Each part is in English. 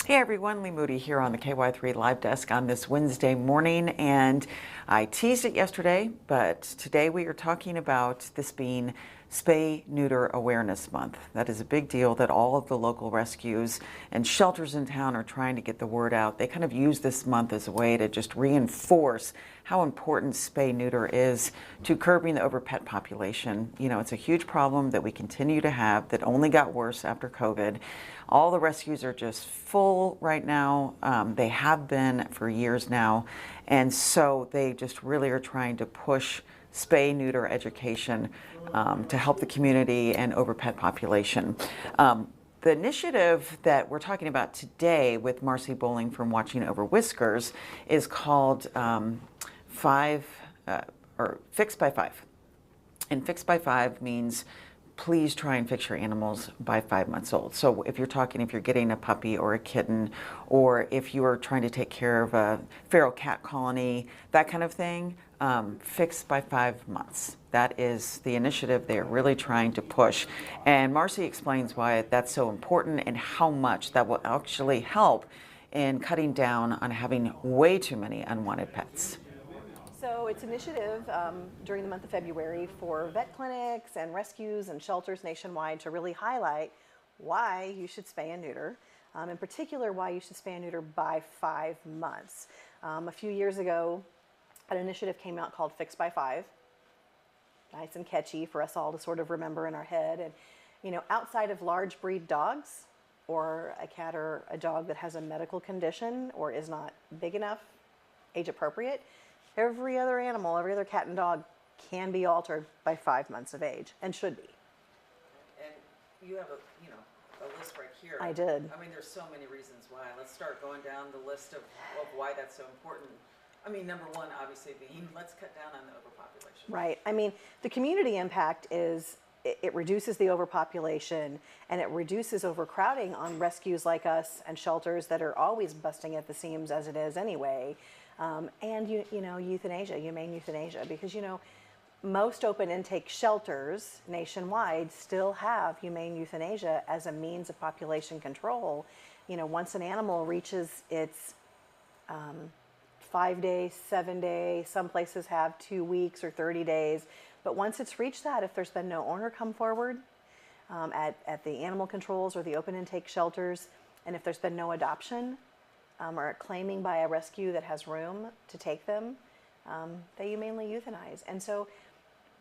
Hey everyone, Leigh Moody here on the KY3 Live Desk on this Wednesday morning, and I teased it yesterday, but today we are talking about this being Spay Neuter Awareness Month. That is a big deal that all of the local rescues and shelters in town are trying to get the word out. They kind of use this month as a way to just reinforce how important spay neuter is to curbing the over pet population. You know, it's a huge problem that we continue to have that only got worse after COVID. All the rescues are just full right now. They have been for years now. And so they just really are trying to push spay neuter education to help the community and over pet population. The initiative that we're talking about today with Marcy Bowling from Watching Over Whiskers is called Fix by 5. And Fix by 5 means please try and fix your animals by 5 months old. So if you're getting a puppy or a kitten, or if you are trying to take care of a feral cat colony, that kind of thing, fix by 5 months. That is the initiative they're really trying to push. And Marcy explains why that's so important and how much that will actually help in cutting down on having way too many unwanted pets. So it's an initiative during the month of February for vet clinics and rescues and shelters nationwide to really highlight why you should spay and neuter, in particular why you should spay and neuter by 5 months. A few years ago, an initiative came out called Fix by 5. Nice and catchy for us all to sort of remember in our head. And, you know, outside of large breed dogs or a cat or a dog that has a medical condition or is not big enough, age appropriate, every other animal, every other cat and dog can be altered by 5 months of age and should be. And you have a list right here. I did. I mean, there's so many reasons why. Let's start going down the list of why that's so important. I mean, number one, obviously, being let's cut down on the overpopulation. Right. I mean, the community impact is it reduces the overpopulation and it reduces overcrowding on rescues like us and shelters that are always busting at the seams as it is anyway. And euthanasia, humane euthanasia, because most open intake shelters nationwide still have humane euthanasia as a means of population control. Once an animal reaches its 5 day, 7 day, some places have 2 weeks or 30 days, but once it's reached that, if there's been no owner come forward at the animal controls or the open intake shelters, and if there's been no adoption, or claiming by a rescue that has room to take them, they humanely euthanize. And so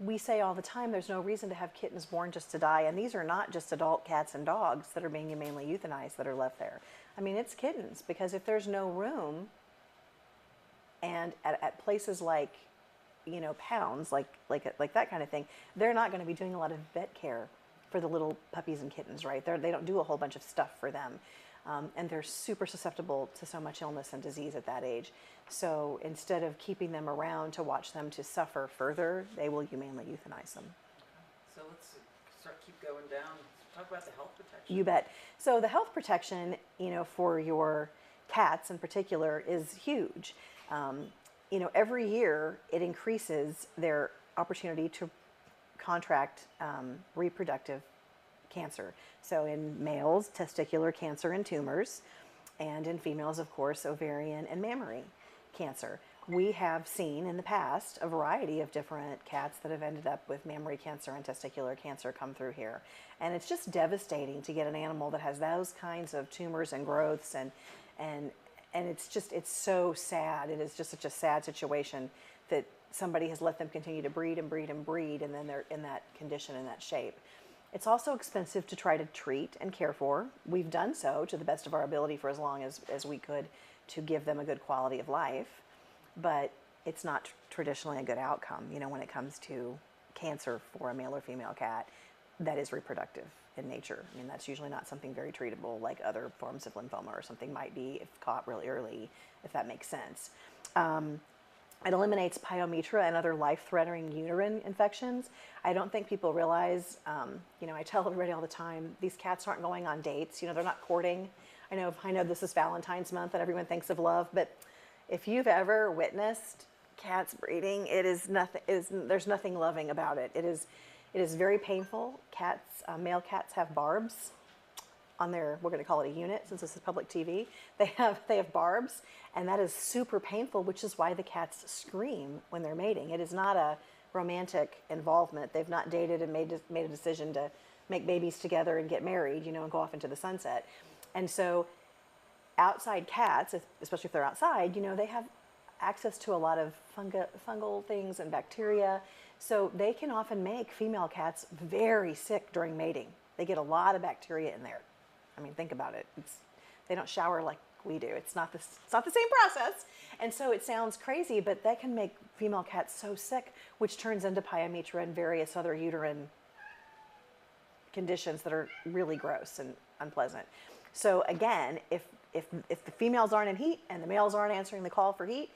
we say all the time there's no reason to have kittens born just to die, and these are not just adult cats and dogs that are being humanely euthanized that are left there. I mean, it's kittens, because if there's no room, and at places like pounds, like that kind of thing, they're not going to be doing a lot of vet care for the little puppies and kittens, right? They don't do a whole bunch of stuff for them. And they're super susceptible to so much illness and disease at that age. So instead of keeping them around to watch them to suffer further, they will humanely euthanize them. So let's keep going down. Talk about the health protection. You bet. So the health protection, for your cats in particular is huge. Every year it increases their opportunity to contract reproductive cancer. So in males, testicular cancer and tumors, and in females, of course, ovarian and mammary cancer. We have seen in the past a variety of different cats that have ended up with mammary cancer and testicular cancer come through here. And it's just devastating to get an animal that has those kinds of tumors and growths, and it's so sad. It is just such a sad situation that somebody has let them continue to breed and breed and breed, and then they're in that condition, in that shape. It's also expensive to try to treat and care for. We've done so to the best of our ability for as long as we could to give them a good quality of life, but it's not traditionally a good outcome, when it comes to cancer for a male or female cat that is reproductive in nature. I mean, that's usually not something very treatable like other forms of lymphoma or something might be if caught really early, if that makes sense. It eliminates pyometra and other life-threatening uterine infections. I don't think people realize, I tell everybody all the time, these cats aren't going on dates, they're not courting. I know this is Valentine's month and everyone thinks of love, but if you've ever witnessed cats breeding, there's nothing loving about it. It is very painful. Male cats have barbs on their, we're going to call it a unit since this is public TV, they have barbs, and that is super painful, which is why the cats scream when they're mating. It is not a romantic involvement. They've not dated and made a decision to make babies together and get married, and go off into the sunset. And so outside cats, especially if they're outside, they have access to a lot of fungal things and bacteria. So they can often make female cats very sick during mating. They get a lot of bacteria in there. I mean, think about it. They don't shower like we do. It's not the same process. And so it sounds crazy, but that can make female cats so sick, which turns into pyometra and various other uterine conditions that are really gross and unpleasant. So again, if the females aren't in heat and the males aren't answering the call for heat,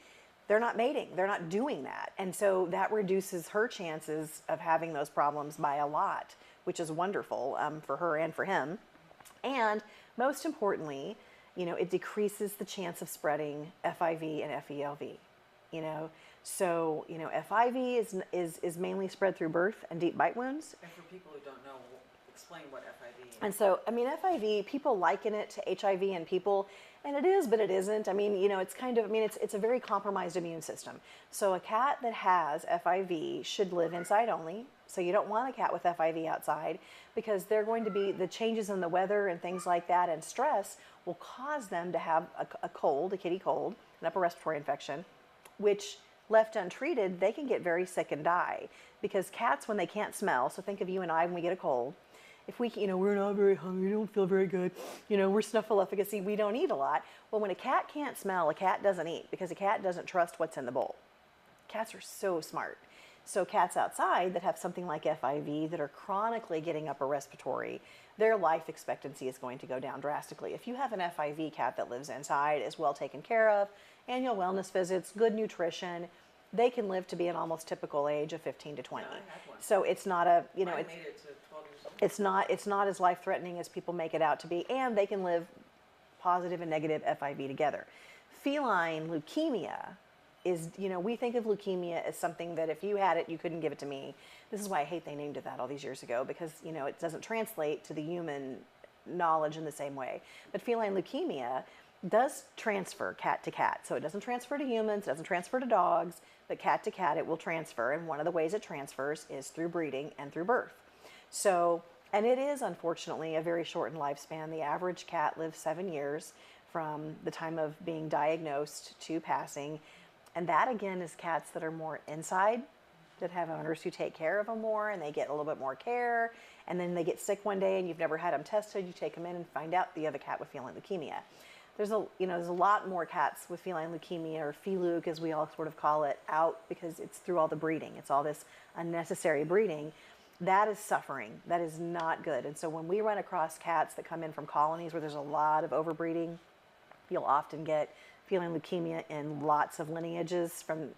they're not mating. They're not doing that. And so that reduces her chances of having those problems by a lot, which is wonderful for her and for him. And most importantly, it decreases the chance of spreading FIV and FELV. So FIV is mainly spread through birth and deep bite wounds. And for people who don't know, explain what FIV is. And so, FIV, people liken it to HIV in people, and it is, but it isn't. It's a very compromised immune system. So a cat that has FIV should live inside only. So you don't want a cat with FIV outside, because they're going to be, the changes in the weather and things like that and stress will cause them to have a cold, a kitty cold, an upper respiratory infection, which left untreated, they can get very sick and die. Because cats, when they can't smell, so think of you and I when we get a cold, if we're not very hungry, we don't feel very good, we're snuffleupagus, we don't eat a lot. Well, when a cat can't smell, a cat doesn't eat, because a cat doesn't trust what's in the bowl. Cats are so smart. So cats outside that have something like FIV that are chronically getting upper respiratory, their life expectancy is going to go down drastically. If you have an FIV cat that lives inside, is well taken care of, annual wellness visits, good nutrition, they can live to be an almost typical age of 15 to 20. Yeah, I had one. So it's not a, I made it to 12 years old. it's not as life-threatening as people make it out to be, and they can live positive and negative FIV together. Feline leukemia is, we think of leukemia as something that if you had it, you couldn't give it to me. This is why I hate they named it that all these years ago, because, it doesn't translate to the human knowledge in the same way. But feline leukemia does transfer cat to cat. So it doesn't transfer to humans, it doesn't transfer to dogs, but cat to cat it will transfer. And one of the ways it transfers is through breeding and through birth. So, and it is unfortunately a very shortened lifespan. The average cat lives 7 years from the time of being diagnosed to passing. And that again is cats that are more inside, that have owners who take care of them more, and they get a little bit more care. And then they get sick one day and you've never had them tested. You take them in and find out that you have a cat with feline leukemia. There's a lot more cats with feline leukemia, or feluke as we all sort of call it, out because it's through all the breeding. It's all this unnecessary breeding. That is suffering. That is not good. And so when we run across cats that come in from colonies where there's a lot of overbreeding, you'll often get feline leukemia in lots of lineages from,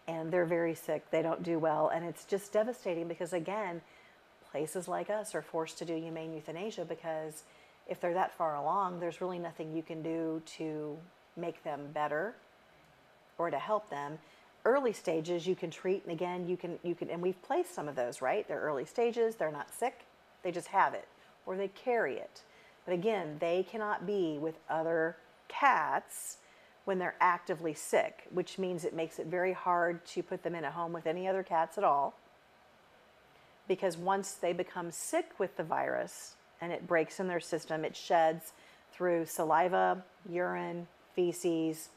and they're very sick. They don't do well. And it's just devastating because, again, places like us are forced to do humane euthanasia because if they're that far along, there's really nothing you can do to make them better or to help them. Early stages you can treat, and again, you can, and we've placed some of those, right? They're early stages, they're not sick, they just have it, or they carry it. But again, they cannot be with other cats when they're actively sick, which means it makes it very hard to put them in a home with any other cats at all. Because once they become sick with the virus and it breaks in their system, it sheds through saliva, urine, feces,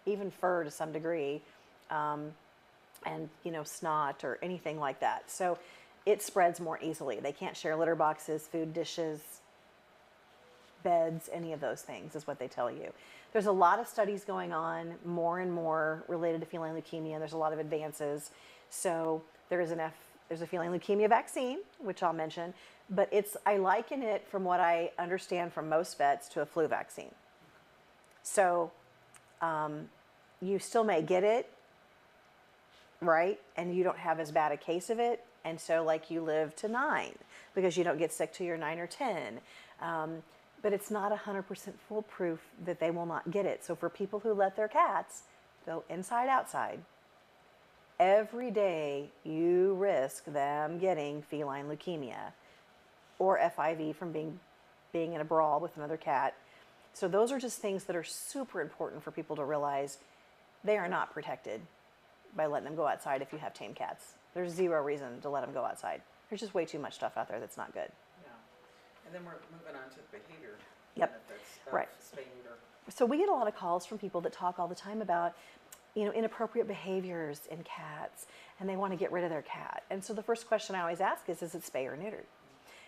even fur to some degree, and snot or anything like that. So it spreads more easily. They can't share litter boxes, food dishes, beds, any of those things is what they tell you. There's a lot of studies going on, more and more related to feline leukemia, and there's a lot of advances. So there's a feline leukemia vaccine, which I'll mention, but I liken it, from what I understand from most vets, to a flu vaccine. So you still may get it, right? And you don't have as bad a case of it. And so like you live to 9 because you don't get sick till you're 9 or 10. But it's not 100% foolproof that they will not get it. So for people who let their cats go inside, outside, every day you risk them getting feline leukemia or FIV from being being in a brawl with another cat. So those are just things that are super important for people to realize. They are not protected by letting them go outside if you have tame cats. There's zero reason to let them go outside. There's just way too much stuff out there that's not good. Yeah. And then we're moving on to the behavior Yep. benefits of Right. spay neuter. So we get a lot of calls from people that talk all the time about, inappropriate behaviors in cats, and they want to get rid of their cat. And so the first question I always ask is it spay or neutered?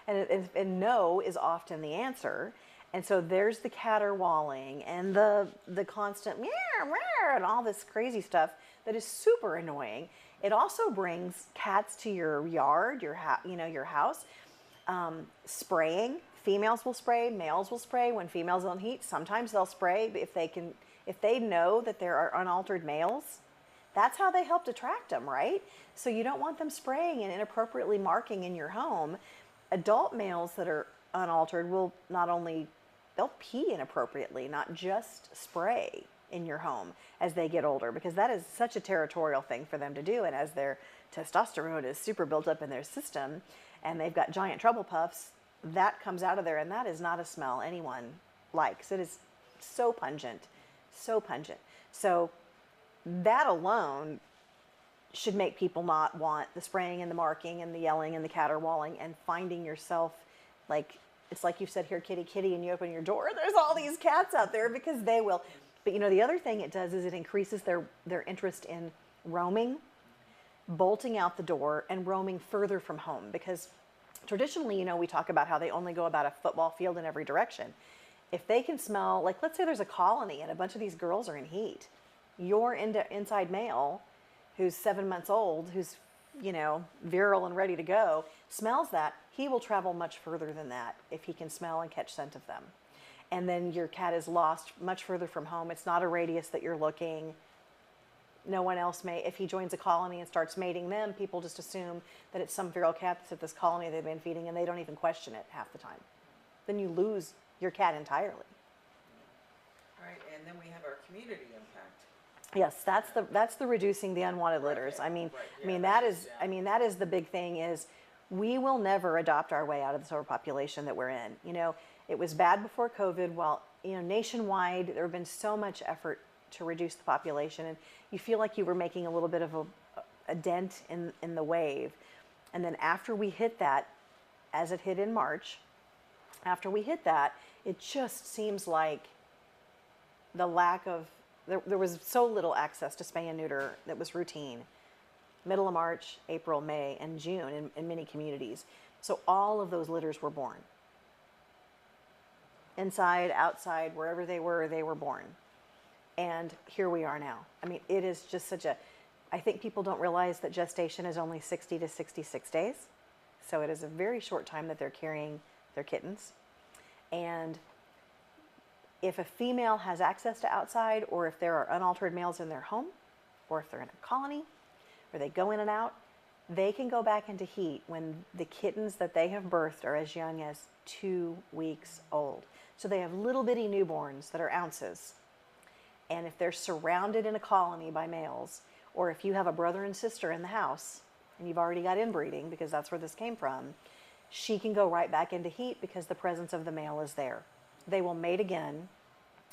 And no is often the answer. And so there's the caterwauling and the constant meow, meow, and all this crazy stuff that is super annoying. It also brings cats to your yard, your house. Spraying. Females will spray, males will spray. When females are in heat, sometimes they'll spray if they know that there are unaltered males. That's how they help attract them, right? So you don't want them spraying and inappropriately marking in your home. Adult males that are unaltered will they'll pee inappropriately, not just spray in your home as they get older, because that is such a territorial thing for them to do. And as their testosterone is super built up in their system and they've got giant trouble puffs, that comes out of there, and that is not a smell anyone likes. It is so pungent, so pungent. So that alone should make people not want the spraying and the marking and the yelling and the caterwauling and finding yourself like, it's like you said here, kitty, kitty, and you open your door, there's all these cats out there, because they will. But the other thing it does is it increases their interest in roaming, bolting out the door, and roaming further from home. Because traditionally, we talk about how they only go about a football field in every direction. If they can smell, like let's say there's a colony and a bunch of these girls are in heat, your inside male who's 7 months old, who's virile and ready to go, smells that, he will travel much further than that if he can smell and catch scent of them. And then your cat is lost much further from home. It's not a radius that you're looking. No one else may, if he joins a colony and starts mating them, people just assume that it's some feral cat that's at this colony they've been feeding, and they don't even question it half the time. Then you lose your cat entirely. All right, and then we have our community impact. Yes, that's the reducing the unwanted litters. Right. That is the big thing. Is we will never adopt our way out of this overpopulation that we're in. It was bad before COVID. Well, nationwide there have been so much effort to reduce the population, and you feel like you were making a little bit of a dent in the wave. And then after we hit that, as it hit in March, after we hit that, it just seems like the lack of there was so little access to spay and neuter that was routine. Middle of March, April, May, and June in many communities. So all of those litters were born. Inside, outside, wherever they were born. And here we are now. It is just I think people don't realize that gestation is only 60 to 66 days. So it is a very short time that they're carrying their kittens. And if a female has access to outside, or if there are unaltered males in their home, or if they're in a colony, or they go in and out, they can go back into heat when the kittens that they have birthed are as young as 2 weeks old. So they have little bitty newborns that are ounces. And if they're surrounded in a colony by males, or if you have a brother and sister in the house, and you've already got inbreeding, because that's where this came from, she can go right back into heat because the presence of the male is there. They will mate again.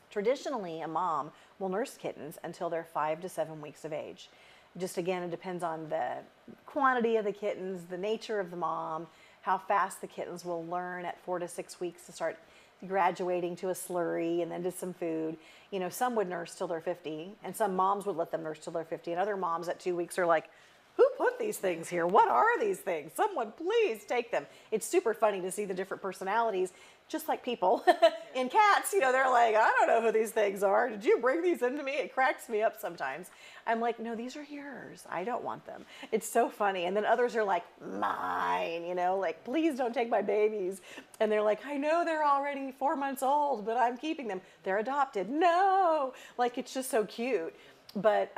Traditionally, a mom will nurse kittens until they're 5 to 7 weeks of age. Just again, it depends on the quantity of the kittens, the nature of the mom, how fast the kittens will learn at 4 to 6 weeks to start graduating to a slurry and then to some food. Some would nurse till they're 50, and some moms would let them nurse till they're 50, and other moms at 2 weeks are like, who put these things here? What are these things? Someone please take them. It's super funny to see the different personalities, just like people in cats. They're like, I don't know who these things are. Did you bring these into me? It cracks me up sometimes. I'm like, no, these are yours. I don't want them. It's so funny. And then others are like, mine, like, please don't take my babies. And they're like, I know they're already 4 months old, but I'm keeping them. They're adopted. No, like, it's just so cute. But,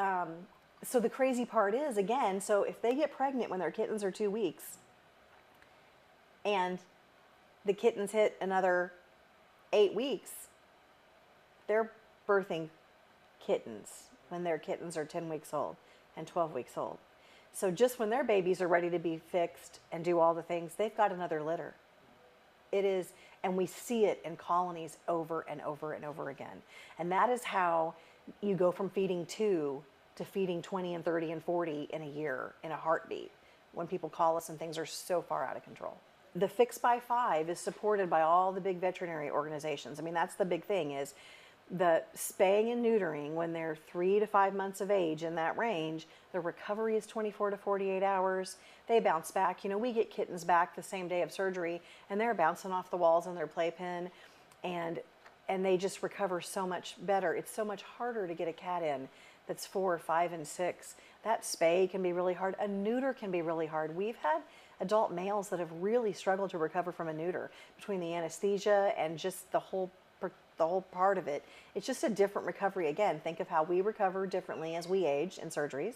so the crazy part is, again, so if they get pregnant when their kittens are 2 weeks, and the kittens hit another 8 weeks, they're birthing kittens when their kittens are 10 weeks old and 12 weeks old. So just when their babies are ready to be fixed and do all the things, they've got another litter. It is, And we see it in colonies over and over and over again. And that is how you go from feeding 2 to feeding 20 and 30 and 40 in a year in a heartbeat when people call us and things are so far out of control. The Fix by 5 is supported by all the big veterinary organizations. I mean, that's the big thing is the spaying and neutering when they're 3 to 5 months of age, in that range, the recovery is 24 to 48 hours. They bounce back. You know, we get kittens back the same day of surgery and they're bouncing off the walls in their playpen, and they just recover so much better. It's so much harder to get a cat in that's 4, 5, and 6. That spay can be really hard. A neuter can be really hard. We've had adult males that have really struggled to recover from a neuter, between the anesthesia and just the whole part of it. It's just a different recovery. Again, think of how we recover differently as we age in surgeries.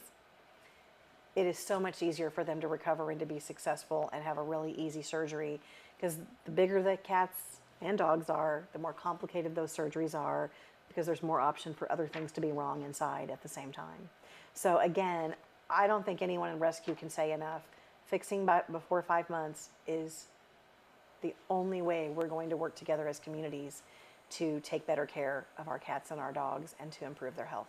It is so much easier for them to recover and to be successful and have a really easy surgery, because the bigger the cats and dogs are, the more complicated those surgeries are, because there's more option for other things to be wrong inside at the same time. So again, I don't think anyone in rescue can say enough. Fixing before 5 months is the only way we're going to work together as communities to take better care of our cats and our dogs and to improve their health.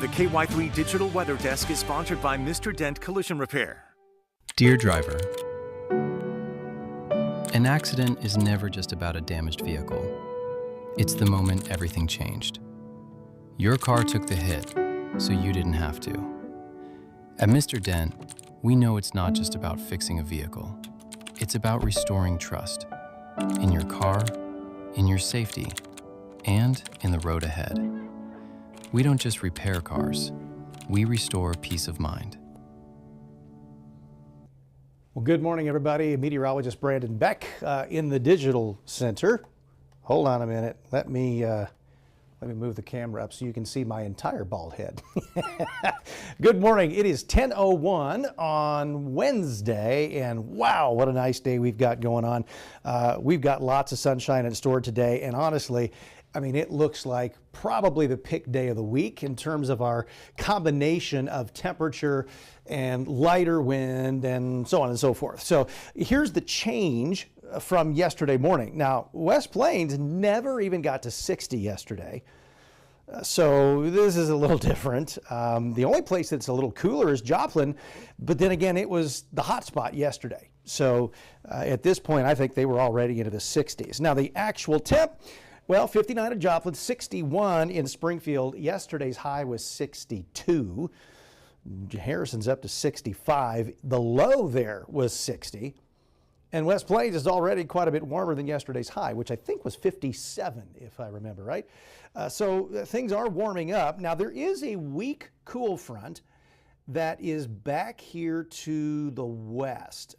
The KY3 Digital Weather Desk is sponsored by Mr. Dent Collision Repair. Dear driver, an accident is never just about a damaged vehicle. It's the moment everything changed. Your car took the hit, so you didn't have to. At Mr. Dent, we know it's not just about fixing a vehicle. It's about restoring trust in your car, in your safety, and in the road ahead. We don't just repair cars, we restore peace of mind. Well, good morning, everybody. Meteorologist Brandon Beck in the Digital Center. Hold on a minute. Let me move the camera up so you can see my entire bald head. Good morning. It is 10:01 on Wednesday, and wow, what a nice day we've got going on. We've got lots of sunshine in store today, and honestly, I mean, it looks like probably the pick day of the week in terms of our combination of temperature and lighter wind and so on and so forth. So here's the change from yesterday morning. Now, West Plains never even got to 60 yesterday. So this is a little different. The only place that's a little cooler is Joplin, but then again, it was the hot spot yesterday. So at this point, I think they were already into the 60s. Now, the actual temp, well, 59 at Joplin, 61 in Springfield. Yesterday's high was 62. Harrison's up to 65. The low there was 60. And West Plains is already quite a bit warmer than yesterday's high, which I think was 57, if I remember right. So things are warming up. Now, there is a weak cool front that is back here to the west,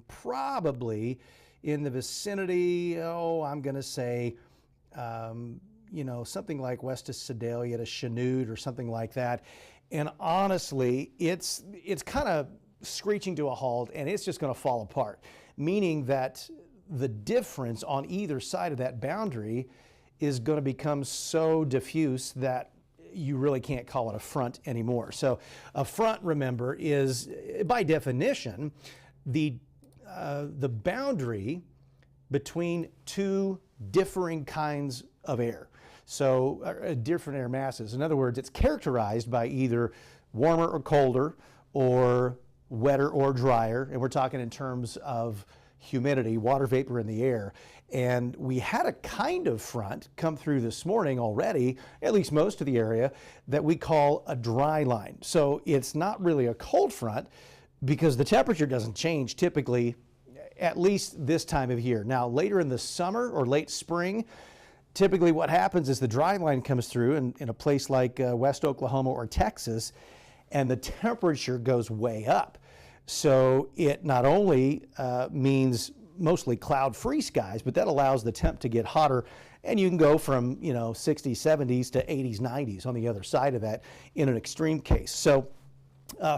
probably in the vicinity, I'm going to say, something like west of Sedalia to Chanute or something like that. And honestly, it's kind of screeching to a halt, and it's just going to fall apart, meaning that the difference on either side of that boundary is going to become so diffuse that you really can't call it a front anymore. So a front, remember, is by definition the boundary between two differing kinds of air. So different air masses. In other words, it's characterized by either warmer or colder, or wetter or drier, and we're talking in terms of humidity, water vapor in the air. And we had a kind of front come through this morning already, at least most of the area, that we call a dry line. So it's not really a cold front because the temperature doesn't change typically, at least this time of year. Now, later in the summer or late spring, typically what happens is the dry line comes through in a place like West Oklahoma or Texas, and the temperature goes way up. So it not only means mostly cloud-free skies, but that allows the temp to get hotter, and you can go from 60s, 70s to 80s, 90s on the other side of that in an extreme case. So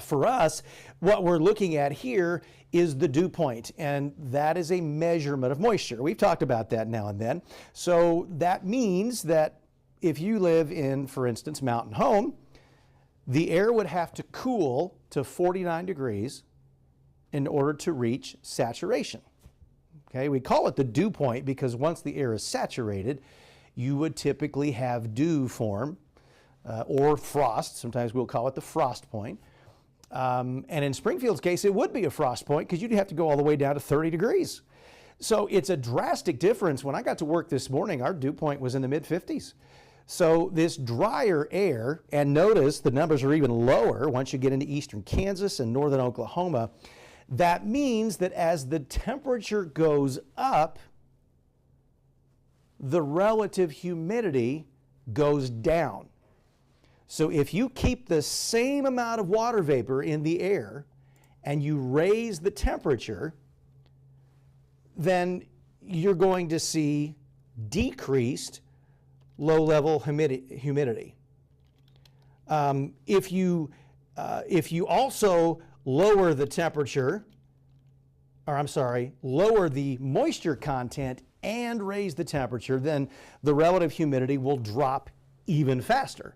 for us, what we're looking at here is the dew point, and that is a measurement of moisture. We've talked about that now and then. So that means that if you live in, for instance, Mountain Home, the air would have to cool to 49 degrees in order to reach saturation. Okay, we call it the dew point because once the air is saturated, you would typically have dew form or frost. Sometimes we'll call it the frost point. And in Springfield's case, it would be a frost point because you'd have to go all the way down to 30 degrees. So it's a drastic difference. When I got to work this morning, our dew point was in the mid-50s. So this drier air, and notice the numbers are even lower once you get into eastern Kansas and northern Oklahoma. That means that as the temperature goes up, the relative humidity goes down. So if you keep the same amount of water vapor in the air and you raise the temperature, then you're going to see decreased low-level humidity. If you also lower the temperature, lower the moisture content and raise the temperature, then the relative humidity will drop even faster.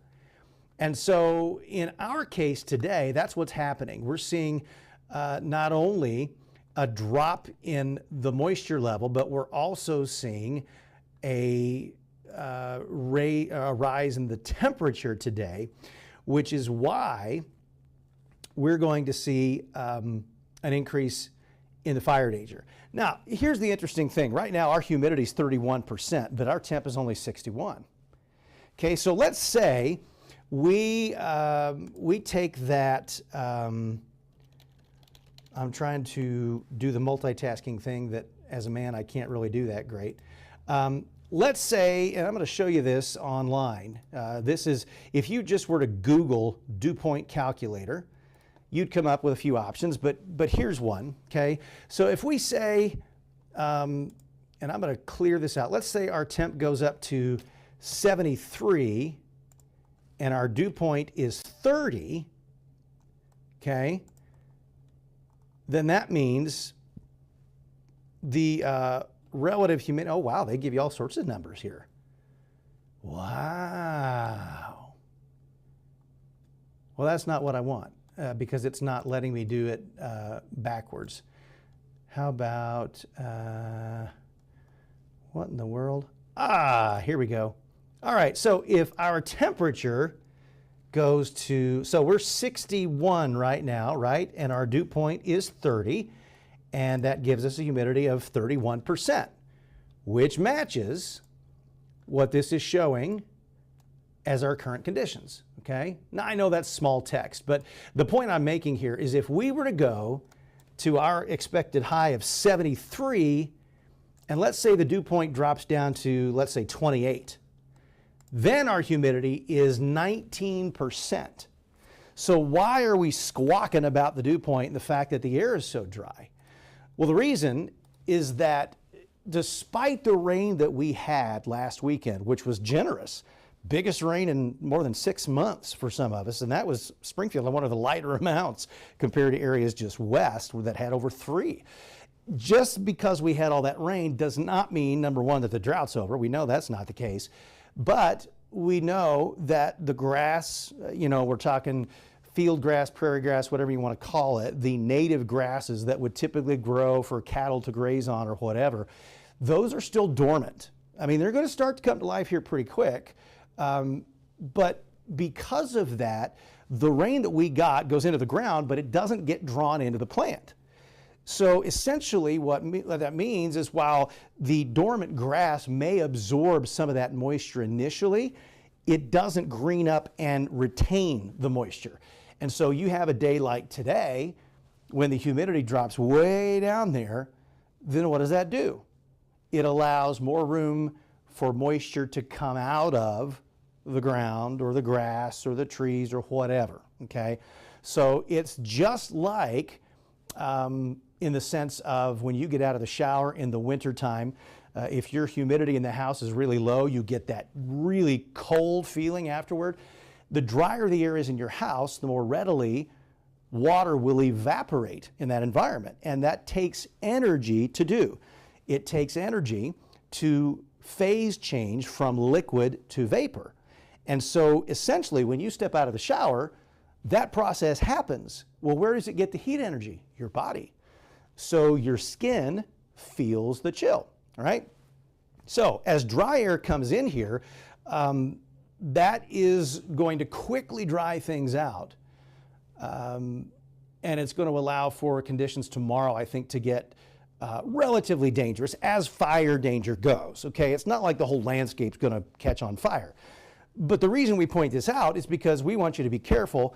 And so in our case today, that's what's happening. We're seeing not only a drop in the moisture level, but we're also seeing a rise in the temperature today, which is why we're going to see an increase in the fire danger. Now, here's the interesting thing. Right now, our humidity is 31%, but our temp is only 61. Okay, so let's say we take that, I'm trying to do the multitasking thing that as a man I can't really do that great. Let's say, and I'm going to show you this online. This is, if you just were to Google dew point calculator, you'd come up with a few options, but here's one, okay? So if we say, and I'm going to clear this out, let's say our temp goes up to 73 and our dew point is 30, okay? Then that means the relative humidity, oh wow, they give you all sorts of numbers here. Wow. Well, that's not what I want because it's not letting me do it backwards. How about, what in the world? Ah, here we go. All right, so if our temperature goes to, so we're 61 right now, right? And our dew point is 30. And that gives us a humidity of 31%, which matches what this is showing as our current conditions, okay? Now, I know that's small text, but the point I'm making here is if we were to go to our expected high of 73, and let's say the dew point drops down to, let's say, 28, then our humidity is 19%. So why are we squawking about the dew point and the fact that the air is so dry? Well, the reason is that despite the rain that we had last weekend, which was generous, biggest rain in more than 6 months for some of us, and that was Springfield, one of the lighter amounts compared to areas just west that had over 3. Just because we had all that rain does not mean, number one, that the drought's over. We know that's not the case. But we know that the grass, we're talking field grass, prairie grass, whatever you want to call it, the native grasses that would typically grow for cattle to graze on or whatever, those are still dormant. I mean, they're going to start to come to life here pretty quick. But because of that, the rain that we got goes into the ground, but it doesn't get drawn into the plant. So essentially what that means is while the dormant grass may absorb some of that moisture initially, it doesn't green up and retain the moisture. And so you have a day like today when the humidity drops way down there, then what does that do? It allows more room for moisture to come out of the ground or the grass or the trees or whatever, okay? So it's just like in the sense of when you get out of the shower in the wintertime, if your humidity in the house is really low, you get that really cold feeling afterward. The drier the air is in your house, the more readily water will evaporate in that environment. And that takes energy to do. It takes energy to phase change from liquid to vapor. And so essentially when you step out of the shower, that process happens. Well, where does it get the heat energy? Your body. So your skin feels the chill, all right? So as dry air comes in here, that is going to quickly dry things out. And it's going to allow for conditions tomorrow, I think, to get relatively dangerous as fire danger goes, okay? It's not like the whole landscape's going to catch on fire. But the reason we point this out is because we want you to be careful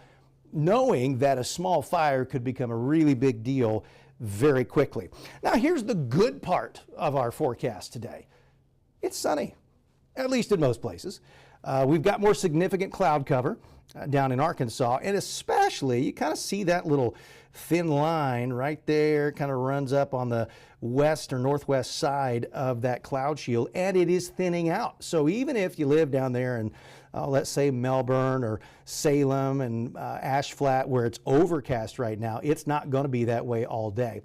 knowing that a small fire could become a really big deal very quickly. Now, here's the good part of our forecast today. It's sunny, at least in most places. We've got more significant cloud cover down in Arkansas, and especially you kind of see that little thin line right there, kind of runs up on the west or northwest side of that cloud shield, and it is thinning out. So even if you live down there in, let's say, Melbourne or Salem and Ash Flat, where it's overcast right now, it's not going to be that way all day.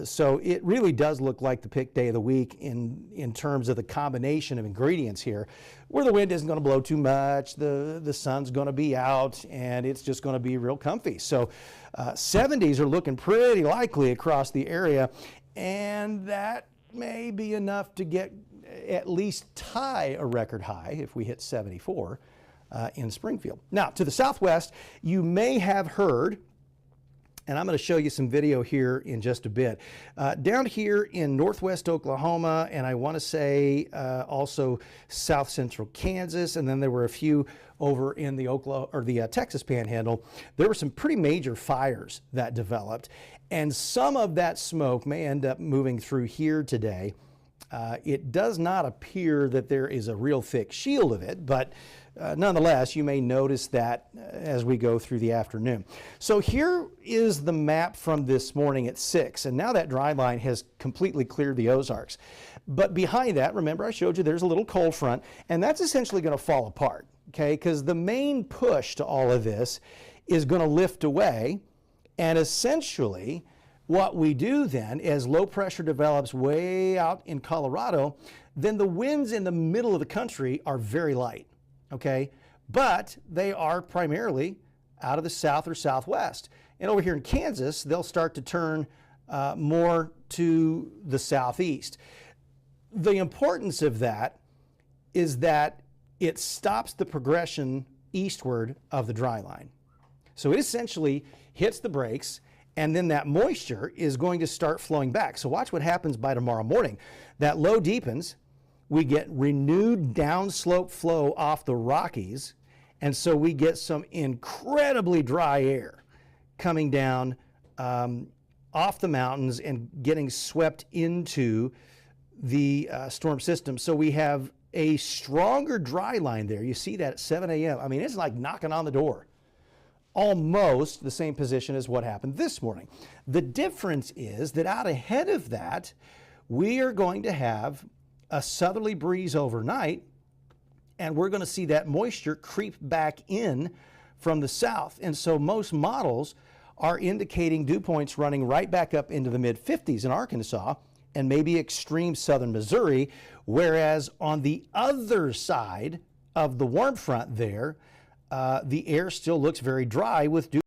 So it really does look like the pick day of the week in terms of the combination of ingredients here, where the wind isn't going to blow too much, the sun's going to be out, and it's just going to be real comfy. So 70s are looking pretty likely across the area, and that may be enough to get at least tie a record high if we hit 74. in Springfield. Now, to the southwest, you may have heard, and I'm going to show you some video here in just a bit. Down here in northwest Oklahoma, and I want to say also south central Kansas, and then there were a few over in the Texas Panhandle. There were some pretty major fires that developed, and some of that smoke may end up moving through here today. It does not appear that there is a real thick shield of it, but nonetheless, you may notice that as we go through the afternoon. So here is the map from this morning at 6, and now that dry line has completely cleared the Ozarks. But behind that, remember I showed you there's a little cold front, and that's essentially going to fall apart, okay? Because the main push to all of this is going to lift away, and essentially what we do then, as low pressure develops way out in Colorado, then the winds in the middle of the country are very light, okay? But they are primarily out of the south or southwest. And over here in Kansas, they'll start to turn more to the southeast. The importance of that is that it stops the progression eastward of the dry line. So it essentially hits the brakes, and then that moisture is going to start flowing back. So watch what happens by tomorrow morning. That low deepens, we get renewed downslope flow off the Rockies, and so we get some incredibly dry air coming down off the mountains and getting swept into the storm system. So we have a stronger dry line there. You see that at 7 a.m. I mean, it's like knocking on the door. Almost the same position as what happened this morning. The difference is that out ahead of that, we are going to have a southerly breeze overnight, and we're going to see that moisture creep back in from the south. And so most models are indicating dew points running right back up into the mid-50s in Arkansas and maybe extreme southern Missouri, whereas on the other side of the warm front there, the air still looks very dry with dew